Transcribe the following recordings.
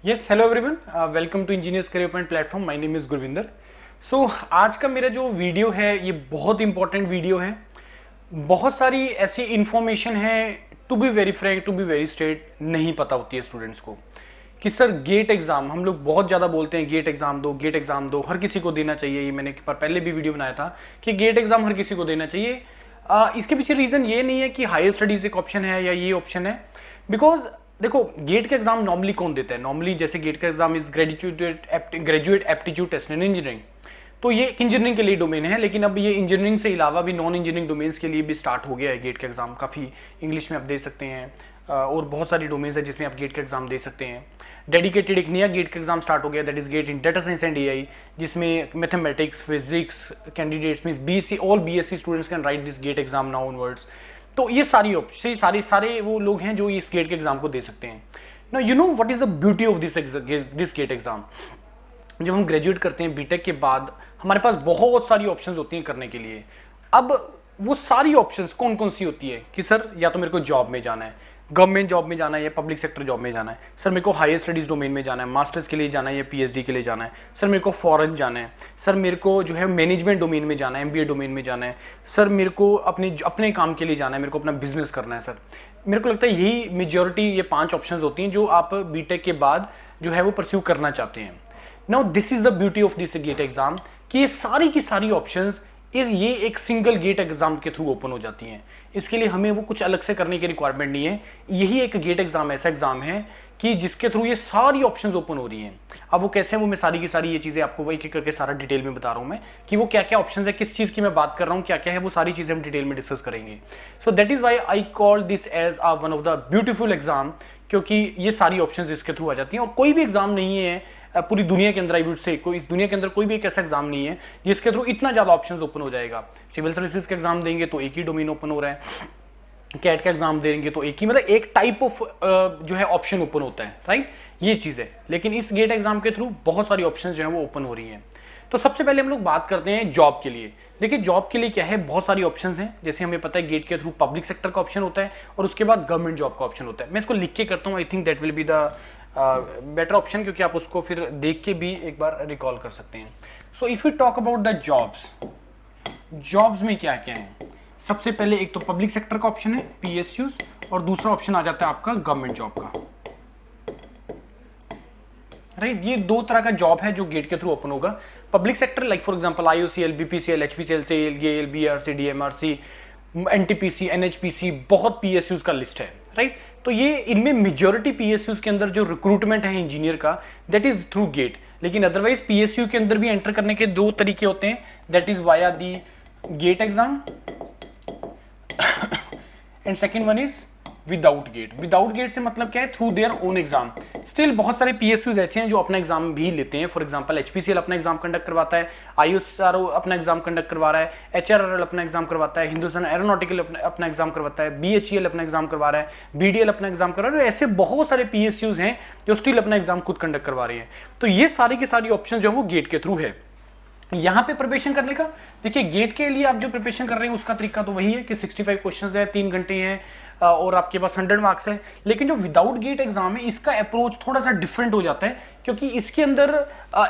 Yes, hello everyone, welcome to Engineers Career Point platform. My name is Gurvinder. So आज का मेरा जो video है ये बहुत इंपॉर्टेंट वीडियो है। बहुत सारी ऐसी इंफॉर्मेशन है, to be very frank, to be very straight, नहीं पता होती है स्टूडेंट्स को कि सर गेट एग्जाम, हम लोग बहुत ज़्यादा बोलते हैं गेट एग्जाम दो, गेट एग्जाम दो, हर किसी को देना चाहिए। ये मैंने एक बार पहले भी वीडियो बनाया था कि गेट एग्जाम हर किसी को देना चाहिए। इसके पीछे रीज़न ये नहीं है कि हायर स्टडीज़ एक ऑप्शन है या ये ऑप्शन है। बिकॉज देखो, गेट का एग्जाम नॉर्मली कौन देता है? नॉर्मली जैसे गेट का exam is Graduate Aptitude Test in Engineering, तो ये इंजीनियरिंग के लिए डोमेन है। लेकिन अब ये इंजीनियरिंग से अलावा भी नॉन इंजीनियरिंग डोमेन्स के लिए भी स्टार्ट हो गया है गेट का एग्जाम। काफ़ी इंग्लिश में आप दे सकते हैं और बहुत सारी डोमेन्स है जिसमें आप गेट का एग्जाम दे सकते हैं। डेडिकेटेड एक नया गेट का एग्जाम स्टार्ट हो गया, that is GATE in data science and AI, जिसमें mathematics, physics candidates means BSc, all BSc students can write this GATE exam now onwards. तो ये सारी ऑप्शन, सारे वो लोग हैं जो इस गेट के एग्जाम को दे सकते हैं। Now you know what is the beauty of this GATE exam. जब हम ग्रेजुएट करते हैं बीटेक के बाद, हमारे पास बहुत सारी ऑप्शंस होती हैं करने के लिए। अब वो सारी ऑप्शंस कौन कौन सी होती है कि सर या तो मेरे को जॉब में जाना है, गवर्नमेंट जॉब में जाना है या पब्लिक सेक्टर जॉब में जाना है, सर मेरे को हायर स्टडीज़ डोमेन में जाना है, मास्टर्स के लिए जाना है या पीएचडी के लिए जाना है, सर मेरे को फॉरेन जाना है, सर मेरे को जो है मैनेजमेंट डोमेन में जाना है, एमबीए डोमेन में जाना है, सर मेरे को अपने काम के लिए जाना है, मेरे को अपना बिजनेस करना है। सर मेरे को लगता है यही मेजॉरिटी, ये 5 ऑप्शंस होती हैं जो आप बीटेक के बाद जो है वो परस्यू करना चाहते हैं। Now this is the beauty of this GATE exam कि ये सारी की सारी ऑप्शंस ये एक सिंगल गेट एग्जाम के थ्रू ओपन हो जाती हैं। इसके लिए हमें वो कुछ अलग से करने की रिक्वायरमेंट नहीं है। यही एक गेट एग्जाम ऐसा एग्जाम है कि जिसके थ्रू ये सारी ऑप्शंस ओपन हो रही हैं। अब वो कैसे हैं, वो मैं सारी की सारी ये चीज़ें आपको एक एक करके सारा डिटेल में बता रहा हूँ मैं कि वो क्या क्या ऑप्शंस है, किस चीज़ की मैं बात कर रहा हूँ, क्या क्या है, वो सारी चीज़ें हम डिटेल में डिस्कस करेंगे। So that is why I call this as one of the beautiful exam, क्योंकि ये सारी ऑप्शंस इसके थ्रू आ जाती हैं। और कोई भी एग्जाम नहीं है पूरी दुनिया के अंदर, आई वुड से कोई इस दुनिया के अंदर कोई भी एक ऐसा एग्जाम नहीं है जिसके थ्रू इतना ज़्यादा ऑप्शंस ओपन हो जाएगा। सिविल सर्विसेज का एग्जाम देंगे तो एक ही डोमेन ओपन हो रहा है, कैट का एग्जाम देंगे तो एक ही, मतलब एक टाइप ऑफ जो है ऑप्शन ओपन होता है, राइट? ये चीज़ है। लेकिन इस गेट एग्जाम के थ्रू बहुत सारी ऑप्शंस जो है वो ओपन हो रही हैं। तो सबसे पहले हम लोग बात करते हैं जॉब के लिए। देखिए जॉब के लिए क्या है, बहुत सारी ऑप्शंस हैं। जैसे हमें पता है गेट के थ्रू पब्लिक सेक्टर का ऑप्शन होता है और उसके बाद गवर्नमेंट जॉब का ऑप्शन होता है। मैं इसको लिख के करता हूँ, I think that will be the better option, क्योंकि आप उसको फिर देख के भी एक बार रिकॉल कर सकते हैं। So if you talk about the jobs, jobs में क्या क्या है, सबसे पहले एक तो पब्लिक सेक्टर का ऑप्शन है पीएसयूज, और दूसरा ऑप्शन आ जाता है आपका गवर्नमेंट जॉब का, राइट? ये दो तरह का जॉब है जो गेट के थ्रू ओपन होगा। Public sector like for example IOCL, BPCL, HPCL, SAIL, GAIL, BRC, DMRC, NTPC, NHPC, बहुत पीएसयूज का लिस्ट है, राइट? तो ये इनमें मेजॉरिटी पीएसयूज के अंदर जो रिक्रूटमेंट है इंजीनियर का, दैट इज थ्रू गेट। लेकिन अदरवाइज पीएसयू के अंदर भी एंटर करने के 2 तरीके होते हैं, that is via the GATE exam and second one is without GATE. Without GATE से मतलब क्या है, through their own exam. Still बहुत सारे पीएसयूज ऐसे हैं जो अपना एग्जाम भी लेते हैं। फॉर एग्जांपल एचपीसीएल अपना एग्जाम कंडक्ट करवाता है, आईओसीआरओ अपना एग्जाम कंडक्ट करवा रहा है, एचआरआरएल अपना एग्जाम करवाता है, हिंदुस्तान एरोनॉटिकल अपना एग्जाम करवाता है, बीएचईएल अपना एग्जाम करवा रहा है, बीडीएल अपना एग्जाम करवा रहा है। ऐसे बहुत सारे पीएसयूज हैं जो स्टिल अपना एग्जाम खुद कंडक्ट करवा रहे हैं। तो ये सारी की सारी ऑप्शन जो है वो गेट के थ्रू है। यहाँ पे प्रिपरेशन करने का, देखिए गेट के लिए आप जो प्रिपरेशन कर रहे हैं उसका तरीका तो वही है कि 65 क्वेश्चंस है, 3 घंटे हैं और आपके पास 100 मार्क्स है। लेकिन जो विदाउट गेट एग्जाम है इसका अप्रोच थोड़ा सा डिफरेंट हो जाता है, क्योंकि इसके अंदर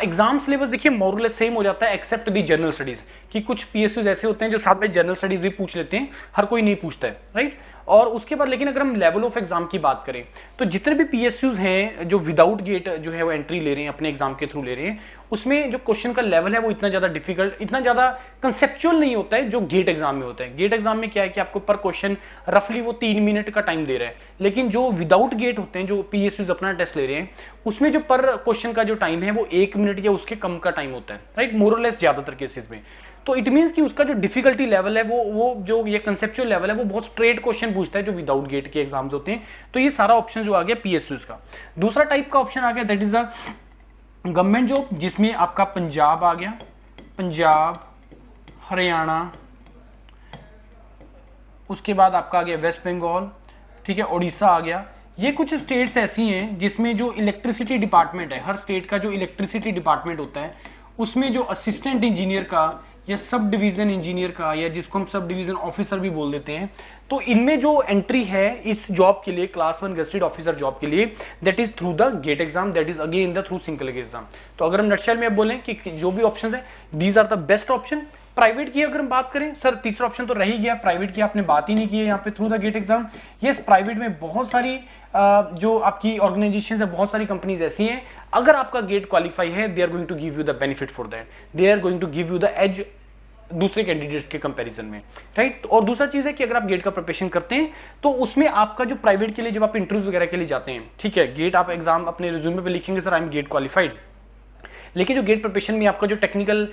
एग्जाम सिलेबस देखिए मोरलेस सेम हो जाता है एक्सेप्ट दी जनरल स्टडीज, कि कुछ पीएसयूज ऐसे होते हैं जो साथ में जनरल स्टडीज भी पूछ लेते हैं, हर कोई नहीं पूछता है, राइट? और उसके बाद लेकिन अगर हम लेवल ऑफ एग्जाम की बात करें तो जितने भी पीएसयूज हैं जो विदाउट गेट जो है वो एंट्री ले रहे हैं, अपने एग्जाम के थ्रू ले रहे हैं, उसमें जो क्वेश्चन का लेवल है वो इतना ज़्यादा डिफिकल्ट, इतना ज़्यादा कंसेप्चुअल नहीं होता है जो गेट एग्जाम में होता है। गेट एग्जाम में क्या है कि आपको पर क्वेश्चन रफली वो 3 मिनट का टाइम दे रहा है, लेकिन जो विदाउट गेट होते हैं, जो पीएसयूज अपना टेस्ट ले रहे हैं, उसमें जो पर क्वेश्चन का जो टाइम है वो 1 मिनट या उसके कम का टाइम होता है, राइट? मोरलेस ज़्यादातर केसेस में। तो इट मीन्स कि उसका जो डिफिकल्टी लेवल है वो जो ये कंसेप्चुअल लेवल है वो बहुत स्ट्रेट क्वेश्चन पूछता है जो विदाउट गेट के एग्जाम्स होते हैं। तो ये सारा ऑप्शन जो आ गया पीएसयूज का। दूसरा टाइप का ऑप्शन आ गया, that is the government job, जिसमें आपका पंजाब आ गया, पंजाब, हरियाणा, उसके बाद आपका आ गया वेस्ट बंगाल, ठीक है, उड़ीसा आ गया। ये कुछ स्टेट्स ऐसी हैं जिसमें जो इलेक्ट्रिसिटी डिपार्टमेंट है, हर स्टेट का जो इलेक्ट्रिसिटी डिपार्टमेंट होता है उसमें जो असिस्टेंट इंजीनियर का या सब डिवीजन इंजीनियर का, या जिसको हम सब डिवीजन ऑफिसर भी बोल देते हैं, तो इनमें जो एंट्री है इस जॉब के लिए, क्लास 1 गेस्टेड ऑफिसर जॉब के लिए, that is through the GATE exam, that is again the through single GATE exam. तो अगर हम नटशेल में बोलें कि जो भी ऑप्शन है these are the best option. Private की अगर हम बात करें, सर तीसरा ऑप्शन तो रह ही गया, प्राइवेट की आपने बात ही नहीं की है यहाँ पे, through the GATE exam. Yes, private में बहुत सारी जो आपकी ऑर्गेनाइजेशन है, बहुत सारी कंपनीज ऐसी हैं, अगर आपका गेट क्वालिफाई है, they are going to give you the benefit for that, they are going to give you the edge दूसरे कैंडिडेट्स के कंपैरिजन में, राइट। और दूसरा चीज है कि अगर आप गेट का प्रिपरेशन करते हैं तो उसमें आपका जो प्राइवेट के लिए जब आप इंटरव्यूज वगैरह के लिए जाते हैं, ठीक है, गेट आप एग्जाम अपने रिज्यूमे पे लिखेंगे sir I am GATE qualified, लेकिन जो गेट प्रिपरेशन में आपका जो टेक्निकल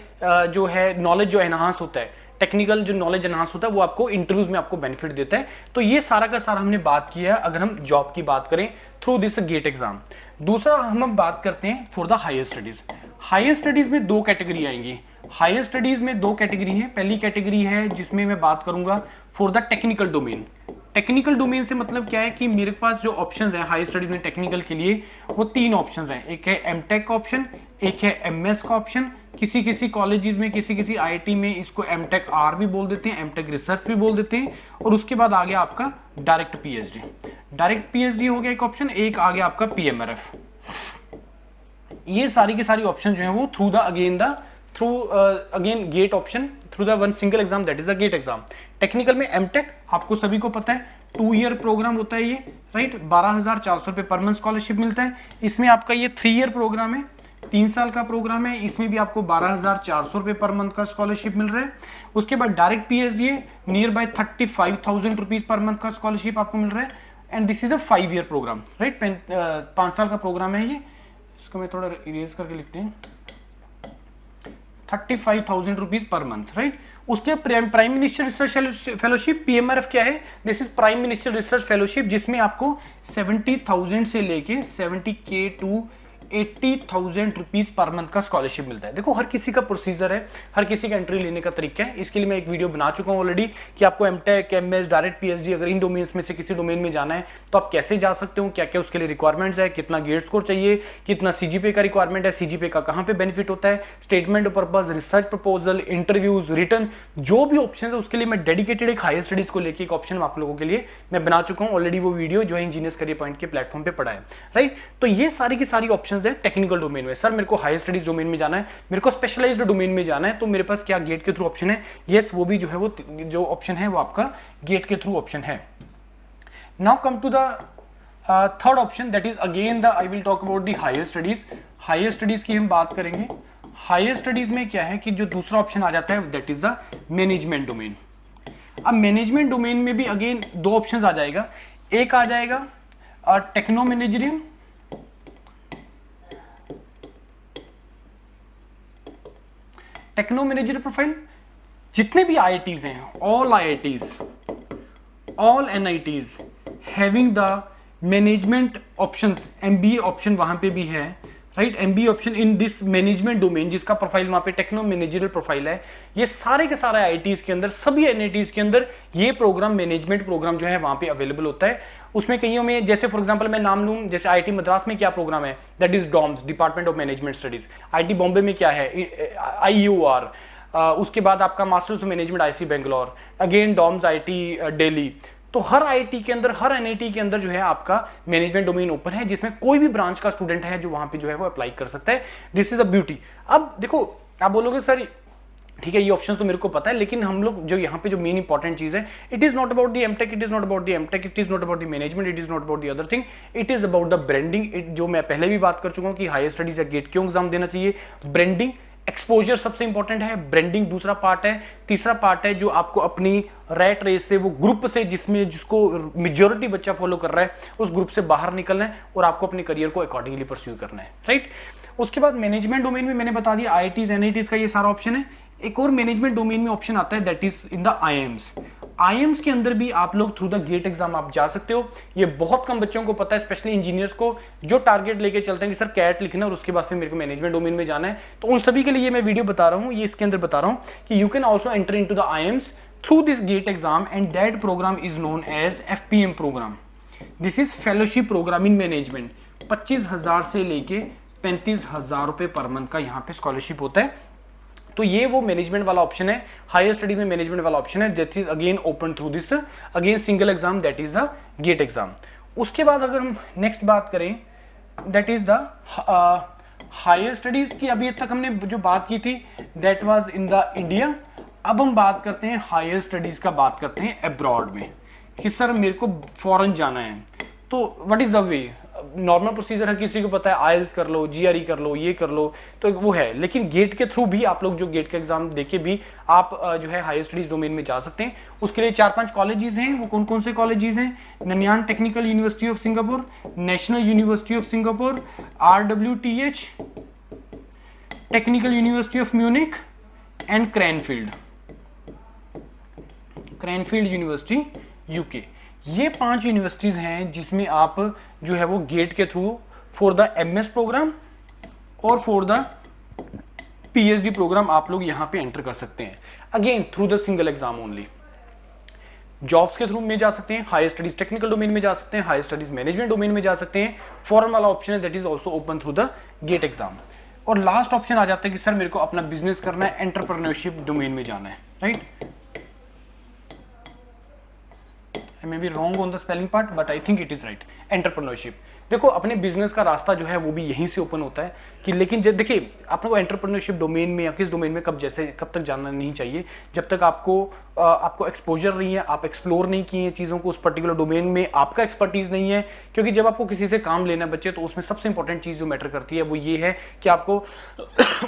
जो है नॉलेज जो एनहांस होता है, टेक्निकल जो नॉलेज एनहांस होता है, वो आपको इंटरव्यूज में आपको बेनिफिट देता है। तो ये सारा का सारा हमने बात किया है अगर हम जॉब की बात करें थ्रू दिस गेट एग्जाम। दूसरा हम बात करते हैं for the higher studies. Higher studies में दो कैटेगरी आएंगी। हायर स्टडीज में दो कैटेगरी है। पहली कैटेगरी है जिसमें मैं बात करूंगा for the technical domain. Technical domain से मतलब क्या है कि मेरे पास जो ऑप्शंस है हायर स्टडीज में टेक्निकल के लिए, वो तीन ऑप्शंस हैं। एक है एमटेक का ऑप्शन, एक है एमएस का ऑप्शन, किसी किसी कॉलेजेस में, किसी किसी आईआईटी में इसको एमटेक आर भी बोल देते हैं, एमटेक रिसर्च भी बोल देते हैं, और उसके बाद आ गया आपका डायरेक्ट पीएचडी। डायरेक्ट पीएचडी हो गया एक ऑप्शन, एक आ गया आपका पीएमआरएफ। ये सारी की सारी ऑप्शन जो है वो through the again GATE option, through the one single exam, that is the GATE exam. Technical में एमटेक आपको सभी को पता है 2 ईयर प्रोग्राम होता है ये, राइट। 12,400 रुपये पर मंथ स्कॉलरशिप मिलता है। इसमें आपका ये 3 ईयर प्रोग्राम है, 3 साल का प्रोग्राम है। इसमें भी आपको 12,400 रुपये पर मंथ का स्कॉलरशिप मिल रहा है। उसके बाद डायरेक्ट पीएचडी है, nearby 35,000 rupees per month का स्कॉलरशिप आपको मिल रहा है। And this is a 5 year programme, right. 5 साल का प्रोग्राम है ये। इसको मैं थोड़ा इरेज करके लिखते हैं, 35,000 रुपीज पर मंथ, राइट। उसके Prime Minister research fellowship, PMRF क्या है, this is Prime Minister research fellowship, जिसमें आपको 70,000 से लेके 70K to 80,000 rupees per month का स्कॉलरशिप मिलता है। देखो हर किसी का प्रोसीजर है, हर किसी का एंट्री लेने का तरीका है। इसके लिए मैं एक वीडियो बना चुका हूं ऑलरेडी कि आपको एमटेक, एमएस, डायरेक्ट पीएचडी अगर इन डोमेन्स में से किसी डोमेन में जाना है तो आप कैसे जा सकते हो, क्या क्या उसके लिए रिक्वायरमेंट्स है, कितना गेट स्कोर चाहिए, कितना सीजीपीए का रिक्वायरमेंट है, सीजीपीए का कहां पे बेनिफिट होता है, statement purpose, research proposal, interviews, return, जो भी ऑप्शन है उसके लिए मैं डेडिकेटेड एक हायर स्टडीज को लेकर एक ऑप्शन आप लोगों के लिए मैं बना चुका हूं ऑलरेडी। वो वीडियो जो है इंजीनियर्स करियर पॉइंट के प्लेटफॉर्म पे पड़ा है, राइट। तो ये सारी की सारी ऑप्शन है टेक्निकल डोमेन में। सर मेरे को हायर स्टडीज डोमेन में जाना है, मेरे को स्पेशलाइज्ड डोमेन में जाना है, तो मेरे पास क्या गेट के थ्रू ऑप्शन है? यस, वो भी जो है वो जो ऑप्शन है वो आपका गेट के थ्रू ऑप्शन है। Now come to the third option, that is again the I will talk about the higher studies. Higher studies की हम बात करेंगे। हायर स्टडीज में क्या है कि जो दूसरा ऑप्शन आ जाता है that is the management domain. अब मैनेजमेंट डोमेन में भी अगेन दो ऑप्शन आ जाएगा। एक आ जाएगा techno managerial, techno manager profile. जितने भी आईआईटीज हैं, all IITs, all NITs having the management options, MBA option वहां पे भी है, राइट। MBA option in this management domain, जिसका प्रोफाइल वहां पे टेक्नो मैनेजरियल प्रोफाइल है। ये सारे के सारे आईआईटीज के अंदर, सभी एनआईटीज के अंदर ये प्रोग्राम, मैनेजमेंट प्रोग्राम जो है वहां पे अवेलेबल होता है। उसमें कईयों में, जैसे फॉर एग्जांपल मैं नाम लूं, जैसे आईआईटी मद्रास में क्या प्रोग्राम है, that is DoMS, department of management studies. IIT Bombay में क्या है, आईयूआर। उसके बाद आपका masters of management IISc Bangalore, again DoMS IIT Delhi. तो हर आईआईटी के अंदर, हर एनआईटी के अंदर जो है आपका मैनेजमेंट डोमेन ओपन है, जिसमें कोई भी ब्रांच का स्टूडेंट है जो वहां पे जो है वो अप्लाई कर सकता है। This is a beauty. अब देखो आप बोलोगे सर ठीक है ये ऑप्शन तो मेरे को पता है, लेकिन हम लोग जो यहाँ पे जो मेन इंपॉर्टेंट चीज है, it is not about the MTech, it is not about the MTech, it is not about the management, it is not about the other thing, it is about the branding. जो मैं पहले भी बात कर चुका हूँ कि हायर स्टडीज या गेट क्यों एग्जाम देना चाहिए। ब्रांडिंग, एक्सपोजर सबसे इंपॉर्टेंट है, ब्रांडिंग दूसरा पार्ट है, तीसरा पार्ट है जो आपको अपनी रैट रेस से, वो ग्रुप से जिसको मेजोरिटी बच्चा फॉलो कर रहा है, उस ग्रुप से बाहर निकलना है और आपको अपने करियर को अकॉर्डिंगली परस्यू करना है, राइट। उसके बाद मैनेजमेंट डोमेन में मैंने बता दिया आईआईटीज, एनआईटीज का ये सारा ऑप्शन है। एक और मैनेजमेंट डोमेन में ऑप्शन आता है that is in the IIMs. IIMs के अंदर भी आप लोग थ्रू द गेट एग्जाम आप जा सकते हो। ये बहुत कम बच्चों को पता है, स्पेशली इंजीनियर्स को, जो टारगेट लेके चलते हैं कि सर कैट लिखना और उसके बाद फिर मेरे को मैनेजमेंट डोमेन में जाना है। तो उन सभी के लिए मैं वीडियो बता रहा हूँ, ये इसके अंदर बता रहा हूँ कि you can also enter into the IIMs through this GATE exam and that programme is known as FPM programme. This is fellowship programme in management. 25,000 से लेके 35,000 रुपए पर मंथ का यहाँ पे स्कॉलरशिप होता है। तो ये वो मैनेजमेंट वाला ऑप्शन है, हायर स्टडीज में मैनेजमेंट वाला ऑप्शन है, that is again open through this again single exam, that is the GATE exam. उसके बाद अगर हम नेक्स्ट बात करें, that is the higher studies की, अभी तक हमने जो बात की थी that was in the India. अब हम बात करते हैं हायर स्टडीज का, बात करते हैं अब्रॉड में कि सर मेरे को फॉरेन जाना है, तो what is the way. Normal procedure है, किसी को पता है आईएलटीएस कर लो, जीआरई कर लो, ये कर लो, तो वो है, लेकिन गेट के थ्रू भी आप लोग जो गेट का एग्जाम देके भी आप जो है हायर स्टडीज डोमेन में जा सकते हैं। उसके लिए 4-5 कॉलेजेस हैं, वो कौन कौन से कॉलेजेस हैं? Nanyang Technical University of Singapore, National University of Singapore, RWTH, Technical University of Munich and Cranfield University UK. ये 5 यूनिवर्सिटीज हैं जिसमें आप जो है वो गेट के through for the MS programme और फॉर द पीएचडी प्रोग्राम आप लोग यहाँ पे एंटर कर सकते हैं, again through the single exam only. Jobs के थ्रू में जा सकते हैं, हायर स्टडीज टेक्निकल डोमेन में जा सकते हैं, हायर स्टडीज मैनेजमेंट डोमेन में जा सकते हैं। फॉरेन वाला ऑप्शन है that is also open through the GATE exam. और लास्ट ऑप्शन आ जाता है कि सर मेरे को अपना बिजनेस करना है, एंटरप्रेन्योरशिप डोमेन में जाना है, right. I may be wrong on the spelling part, but I think it is right. Entrepreneurship। देखो अपने बिजनेस का रास्ता जो है वो भी यहीं से ओपन होता है कि, लेकिन जब देखिए आपको एंटरप्रेन्योरशिप डोमेन में या किस डोमेन में कब तक जाना नहीं चाहिए, जब तक आपको एक्सपोजर नहीं है, आप एक्सप्लोर नहीं किए चीज़ों को, उस पर्टिकुलर डोमेन में आपका एक्सपर्टीज नहीं है। क्योंकि जब आपको किसी से काम लेना है बच्चे, तो उसमें सबसे इंपॉर्टेंट चीज़ जो मैटर करती है वो ये है कि आपको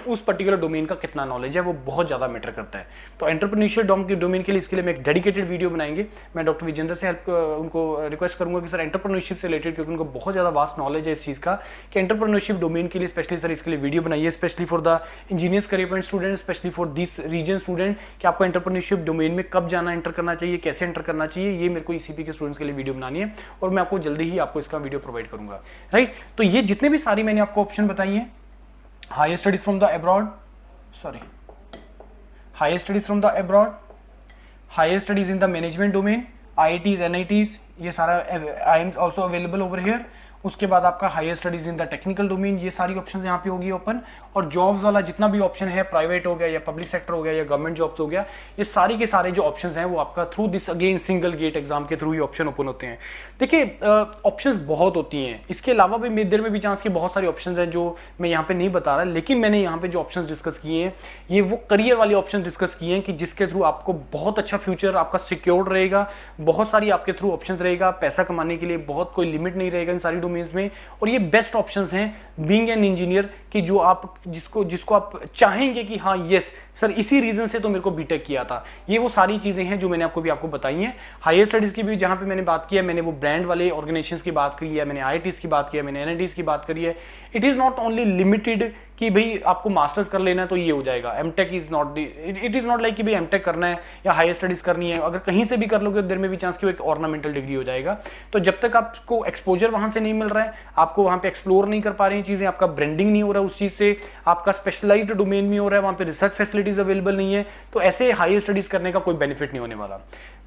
उस पर्टिकुलर डोमेन का कितना नॉलेज है, वो बहुत ज़्यादा मैटर करता है। तो एंटरप्रेन्योरशिप डोमेन के लिए इसके लिए मैं एक डेडिकेटेड वीडियो बनाएंगे। मैं डॉक्टर विजेंद्र से हेल्प उनको रिक्वेस्ट करूंगा कि सर एंटरप्रेन्योरशिप से रिलेटेड, क्योंकि उनको बहुत ज़्यादा वास्ट नॉलेज है इस चीज़ का कि एंटरप्रेन्योरशिप डोमेन के लिए स्पेशली सर इसके लिए वीडियो बनाइए, specially for the engineers Career Point student, specially for this reason student, कि आपको एंटरप्रेन्योरशिप डोमेन में कब जाना, एंटर करना चाहिए, कैसे एंटर करना चाहिए। ये मेरे को ईसीपी के स्टूडेंट्स के लिए वीडियो बनानी है और मैं आपको जल्दी ही आपको इसका वीडियो प्रोवाइड करूंगा, राइट। तो ये जितने भी सारी मैंने आपको ऑप्शन बताई हैं, higher studies from the abroad, higher studies from the abroad, higher studies in the management domain, IITs, NITs, ये सारा I am also available over here. उसके बाद आपका higher studies in the technical domain, ये सारी options यहाँ पे होगी ओपन। और जॉब्स वाला जितना भी ऑप्शन है, प्राइवेट हो गया या पब्लिक सेक्टर हो गया या गवर्नमेंट जॉब्स हो गया, ये सारी के सारे जो ऑप्शंस हैं वो आपका through this again single GATE exam के थ्रू ही ऑप्शन ओपन होते हैं। देखिए ऑप्शंस बहुत होती हैं, इसके अलावा भी मेरे में भी चांस के बहुत सारे ऑप्शंस हैं जो मैं यहाँ पे नहीं बता रहा, लेकिन मैंने यहाँ पे जो ऑप्शंस डिस्कस किए हैं ये वो करियर वाले ऑप्शन डिस्कस किए हैं कि जिसके थ्रू आपको बहुत अच्छा फ्यूचर आपका सिक्योर्ड रहेगा, बहुत सारी आपके थ्रू ऑप्शंस रहेगा, पैसा कमाने के लिए बहुत कोई लिमिट नहीं रहेगा इन सारी डोमेन्स में। और ये बेस्ट ऑप्शंस हैं बीइंग एन इंजीनियर कि जो आप जिसको आप चाहेंगे कि हाँ यस सर इसी रीजन से तो मेरे को बीटेक किया था। ये वो सारी चीजें हैं जो मैंने आपको बताई हैं। हायर स्टडीज की भी जहां पे मैंने बात किया, मैंने वो ब्रांड वाले ऑर्गेनाइजेशंस की बात की है, मैंने IITs की बात की है, मैंने NITs की बात करी है। It is not only limited कि भाई आपको मास्टर्स कर लेना है तो ये हो जाएगा। MTech is not it is not like कि भाई एमटेक करना है या हायर स्टडीज करनी है, अगर कहीं से भी कर लोगे तो देर में भी चांस कि वो एक ऑर्नामेंटल डिग्री हो जाएगा। तो जब तक आपको एक्सपोजर वहां से नहीं मिल रहा है, आपको वहां पे एक्सप्लोर नहीं कर पा रही चीजें, आपका ब्रांडिंग नहीं हो रहा है उस चीज से, आपका स्पेशलाइज्ड डोमेन में हो रहा है, वहां पे रिसर्च फैसिलिटीज अवेलेबल नहीं है, तो ऐसे हायर स्टडीज करने का कोई बेनिफिट नहीं होने वाला।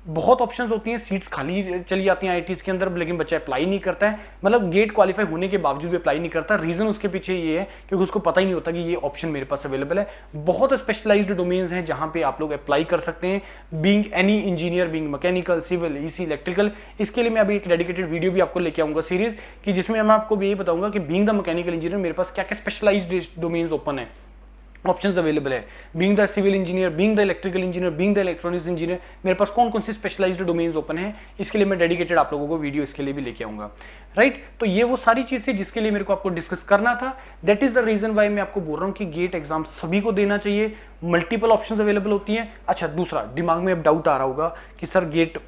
बहुत ऑप्शंस होती हैं, सीट्स खाली चली जाती हैं IITs के अंदर, लेकिन बच्चा अप्लाई नहीं करता है, मतलब गेट क्वालिफाई होने के बावजूद भी अप्लाई नहीं करता। रीजन उसके पीछे ये है क्योंकि उसको पता ही नहीं होता कि ये ऑप्शन मेरे पास अवेलेबल है। बहुत स्पेशलाइज्ड डोमेन्स हैं जहां पे आप लोग अप्लाई कर सकते हैं, being any engineer, being mechanical, civil, EC, electrical. इसके लिए मैं अभी एक डेडिकेटेड वीडियो भी आपको लेके आऊंगा सीरीज कि जिसमें मैं आपको यही बताऊंगा कि बीइंग द मैकेनिकल इंजीनियर मेरे पास क्या क्या स्पेशलाइज्ड डोमेन्स ओपन है, ऑप्शंस अवेलेबल है। Being the civil engineer, being the electrical engineer, being the electronics engineer, मेरे पास कौन कौन से स्पेशलाइज्ड डोमेन्स ओपन है, इसके लिए मैं डेडिकेटेड आप लोगों को वीडियो इसके लिए भी लेके आऊंगा, राइट। तो ये वो सारी चीजें जिसके लिए मेरे को आपको डिस्कस करना था। That is the reason why मैं आपको बोल रहा हूँ कि गेट एग्जाम सभी को देना चाहिए, मल्टीपल ऑप्शंस अवेलेबल होती हैं। अच्छा, दूसरा दिमाग में अब डाउट आ रहा होगा कि सर गेट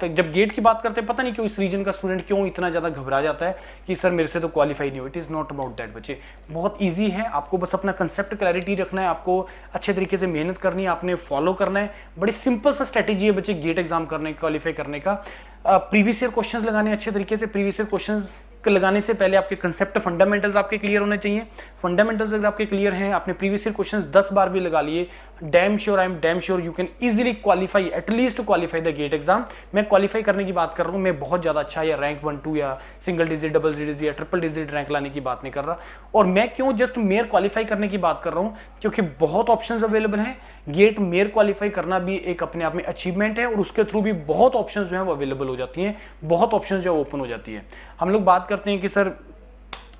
जब गेट की बात करते हैं पता नहीं क्यों इस रीजन का स्टूडेंट क्यों इतना ज्यादा घबरा जाता है कि सर मेरे से तो क्वालिफाई नहीं हो। It is not about that बच्चे, बहुत ईजी है। आपको बस अपना कंसेप्ट क्लैरिटी रखना है, आपको अच्छे तरीके से मेहनत करनी है, आपने फॉलो करना है। बड़ी सिंपल सा स्ट्रेटेजी है बच्चे गेट एग्जाम करने क्वालिफाई करने का। प्रीवियस ईयर क्वेश्चंस लगाने अच्छे तरीके से। प्रीवियस ईयर क्वेश्चंस लगाने से पहले आपके कंसेप्ट फंडामेंटल्स आपके क्लियर होने चाहिए। फंडामेंटल्स अगर आपके क्लियर हैं, आपने प्रीवियस ईयर क्वेश्चंस 10 बार भी लगा लिए, damn sure, I am damn sure you can easily qualify, at least qualify the GATE exam. मैं क्वालिफाई करने की बात कर रहा हूँ, मैं बहुत ज़्यादा अच्छा या रैंक 1 2 या सिंगल डिजिट, डबल डिजिट या ट्रिपल डिजिट रैंक लाने की बात नहीं कर रहा। और मैं क्यों जस्ट मेयर क्वालिफाई करने की बात कर रहा हूँ, क्योंकि बहुत ऑप्शंस अवेलेबल हैं। गेट मेयर क्वालिफाई करना भी एक अपने आप में अचीवमेंट है, और उसके थ्रू भी बहुत ऑप्शंस जो है वो अवेलेबल हो जाती हैं, बहुत ऑप्शंस जो है ओपन हो जाती है। हम लोग बात करते हैं कि सर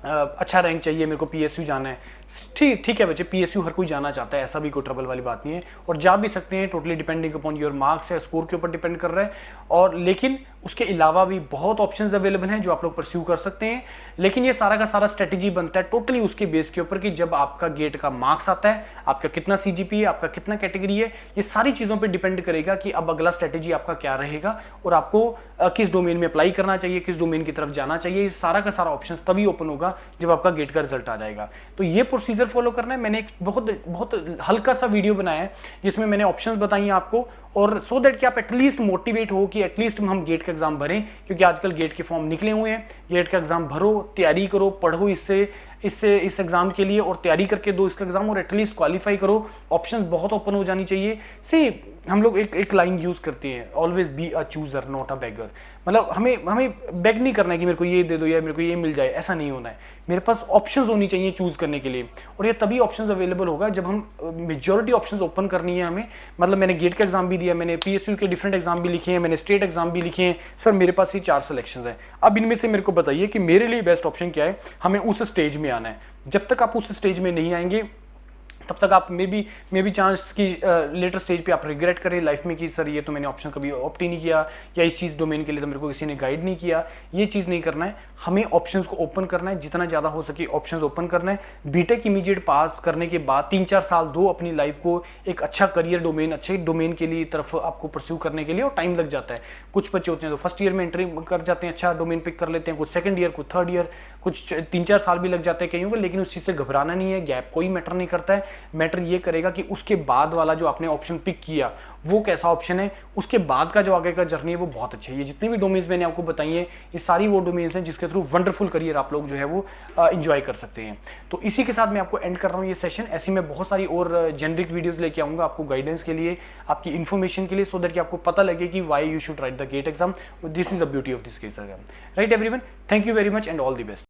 अच्छा रैंक चाहिए, मेरे को पीएसयू जाना है। ठीक है बच्चे, पीएसयू हर कोई जाना चाहता है, ऐसा भी कोई ट्रबल वाली बात नहीं है, और जा भी सकते हैं, totally depending upon your marks है, स्कोर के ऊपर डिपेंड कर रहा है। और लेकिन उसके अलावा भी बहुत ऑप्शंस अवेलेबल हैं जो आप लोग परस्यू कर सकते हैं। लेकिन ये सारा का सारा स्ट्रेटेजी बनता है टोटली उसके बेस के ऊपर कि जब आपका गेट का मार्क्स आता है, आपका कितना सीजीपी है, आपका कितना कैटेगरी है, ये सारी चीज़ों पर डिपेंड करेगा कि अब अगला स्ट्रेटेजी आपका क्या रहेगा, और आपको किस डोमेन में अप्लाई करना चाहिए, किस डोमेन की तरफ जाना चाहिए। ये सारा का सारा ऑप्शन तभी ओपन होगा जब आपका गेट का रिजल्ट आ जाएगा। तो ये प्रोसीजर फॉलो करना है। मैंने एक बहुत हल्का सा वीडियो बनाया है जिसमें मैंने ऑप्शंस बताई हैं आपको, और सो दैट कि आप एटलीस्ट मोटिवेट हो कि एटलीस्ट हम गेट का एग्जाम भरें, क्योंकि आजकल गेट के फॉर्म निकले हुए हैं। गेट का एग्जाम भरो, तैयारी करो, पढ़ो इस एग्जाम के लिए, और तैयारी करके दो इसका एग्जाम, और एटलीस्ट क्वालिफाई करो। ऑप्शंस बहुत ओपन हो जानी चाहिए। सी हम लोग एक लाइन यूज करते हैं, always be a chooser not a beggar. मतलब हमें बेग नहीं करना है कि मेरे को ये दे दो या मेरे को ये मिल जाए, ऐसा नहीं होना है। मेरे पास ऑप्शंस होनी चाहिए चूज करने के लिए, और ये तभी ऑप्शंस अवेलेबल होगा जब हम मेजॉरिटी ऑप्शंस ओपन करनी है हमें। मतलब मैंने गेट का एग्जाम भी दिया, मैंने पीएसयू के डिफरेंट एग्जाम भी लिखे हैं, मैंने स्टेट एग्जाम भी लिखे हैं। सर मेरे पास ये 4 सिलेक्शंस हैं। अब इनमें से मेरे को बताइए कि मेरे लिए बेस्ट ऑप्शन क्या है। हमें उस स्टेज में आना है। जब तक आप उस स्टेज में नहीं आएंगे तब तक आप मे बी चांस की लेटर स्टेज पे आप रिग्रेट करें लाइफ में कि सर ये तो मैंने ऑप्शन कभी ऑप्ट ही नहीं किया, या इस चीज़ डोमेन के लिए तो मेरे को किसी ने गाइड नहीं किया। ये चीज़ नहीं करना है, हमें ऑप्शंस को ओपन करना है, जितना ज़्यादा हो सके ऑप्शंस ओपन करना है। बीटेक इमीडिएट पास करने के बाद 3-4 साल दो अपनी लाइफ को एक अच्छा करियर डोमेन, अच्छे डोमेन के लिए तरफ आपको परस्यू करने के लिए, और टाइम लग जाता है। कुछ बच्चे होते हैं तो फर्स्ट ईयर में एंट्री कर जाते हैं, अच्छा डोमेन पिक कर लेते हैं, कुछ सेकंड ईयर, कुछ थर्ड ईयर, कुछ 3-4 साल भी लग जाते हैं कईयों को। लेकिन उस चीज़ से घबराना नहीं है, गैप कोई मैटर नहीं करता है। मैटर ये करेगा कि उसके बाद वाला जो आपने ऑप्शन पिक किया वो कैसा ऑप्शन है, उसके बाद का जो आगे का जर्नी है वो बहुत अच्छा है। ये जितनी भी डोमेन्स मैंने आपको बताई है, ये सारी वो डोमेन्स हैं जिसके थ्रू वंडरफुल करियर आप लोग जो है वो एंजॉय कर सकते हैं। तो इसी के साथ मैं आपको एंड कर रहा हूँ ये सेशन। ऐसी मैं बहुत सारी और जेनरिक वीडियोस लेके आऊँगा आपको गाइडेंस के लिए, आपकी इन्फॉर्मेशन के लिए, सो दैट कि आपको पता लगे कि why you should write the GATE exam. This is the beauty of this GATE exam. Right everyone, thank you very much and all the best.